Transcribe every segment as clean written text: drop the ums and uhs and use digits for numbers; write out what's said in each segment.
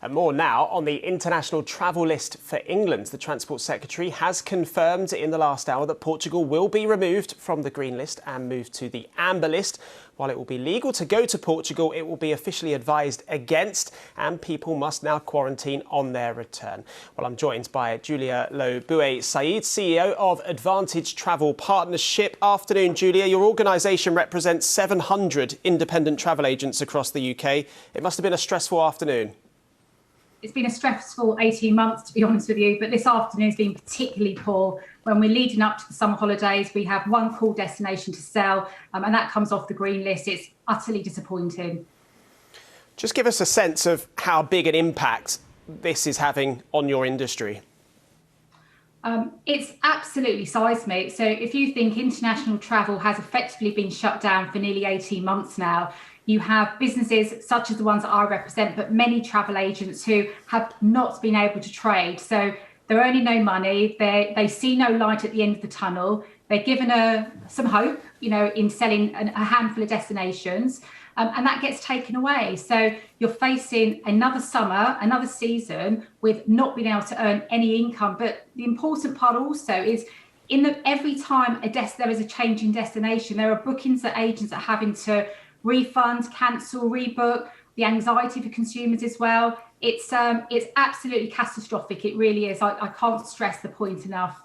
And more now on the international travel list for England. The Transport Secretary has confirmed in the last hour that Portugal will be removed from the green list and moved to the amber list. While it will be legal to go to Portugal, it will be officially advised against, and people must now quarantine on their return. Well, I'm joined by Julia Lo Bouet-Said, CEO of Advantage Travel Partnership. Afternoon, Julia. Your organisation represents 700 independent travel agents across the UK. It must have been a stressful afternoon. It's been a stressful 18 months, to be honest with you, but this afternoon has been particularly poor. When we're leading up to the summer holidays, we have one core destination to sell, and that comes off the green list. It's utterly disappointing. Just give us a sense of how big an impact this is having on your industry. It's absolutely seismic. So if you think international travel has effectively been shut down for nearly 18 months now, you have businesses such as the ones that I represent, but many travel agents who have not been able to trade. So they're earning no money. They see no light at the end of the tunnel. They're given some hope, in selling a handful of destinations, and that gets taken away. So you're facing another summer, another season with not being able to earn any income. But the important part also is every time there is a change in destination, there are bookings that agents are having to refund, cancel, rebook, the anxiety for consumers as well. It's absolutely catastrophic. It really is. I can't stress the point enough.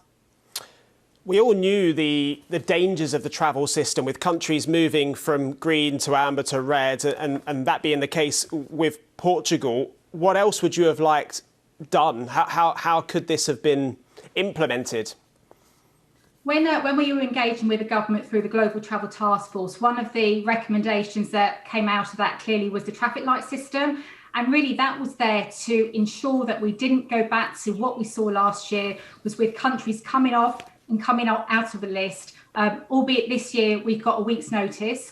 We all knew the dangers of the travel system with countries moving from green to amber to red, and that being the case with Portugal. What else would you have liked done? How could this have been implemented? When we were engaging with the government through the Global Travel Task Force, one of the recommendations that came out of that clearly was the traffic light system. And really that was there to ensure that we didn't go back to what we saw last year, was with countries coming off and coming out of the list. Albeit this year we've got a week's notice.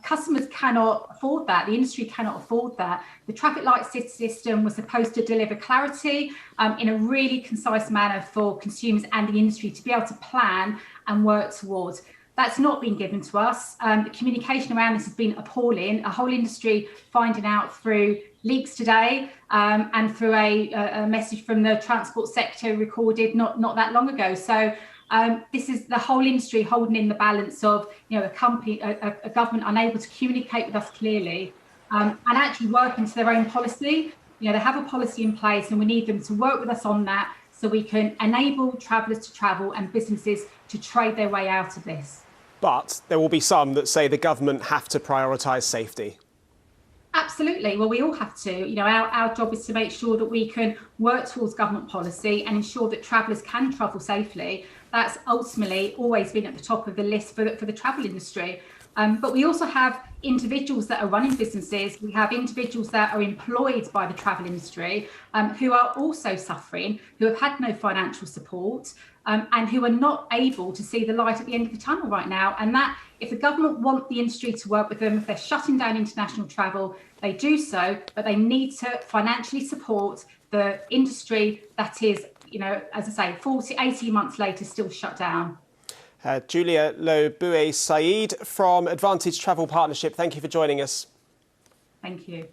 Customers cannot afford that. The industry cannot afford that. The traffic light system was supposed to deliver clarity in a really concise manner for consumers and the industry to be able to plan and work towards. That's not been given to us. The communication around this has been appalling. A whole industry finding out through leaks today and through a message from the Transport Secretary recorded not that long ago. So this is the whole industry holding in the balance of, a government unable to communicate with us clearly and actually working to their own policy. They have a policy in place and we need them to work with us on that so we can enable travellers to travel and businesses to trade their way out of this. But there will be some that say the government have to prioritise safety. Absolutely. Well, we all have to. Our job is to make sure that we can work towards government policy and ensure that travellers can travel safely. That's ultimately always been at the top of the list for the travel industry. But we also have individuals that are running businesses. We have individuals that are employed by the travel industry who are also suffering, who have had no financial support and who are not able to see the light at the end of the tunnel right now. And that, if the government want the industry to work with them, if they're shutting down international travel, they do so, but they need to financially support the industry that is, as I say, 18 months later, still shut down. Julia Lo Bouet-Said from Advantage Travel Partnership, thank you for joining us. Thank you.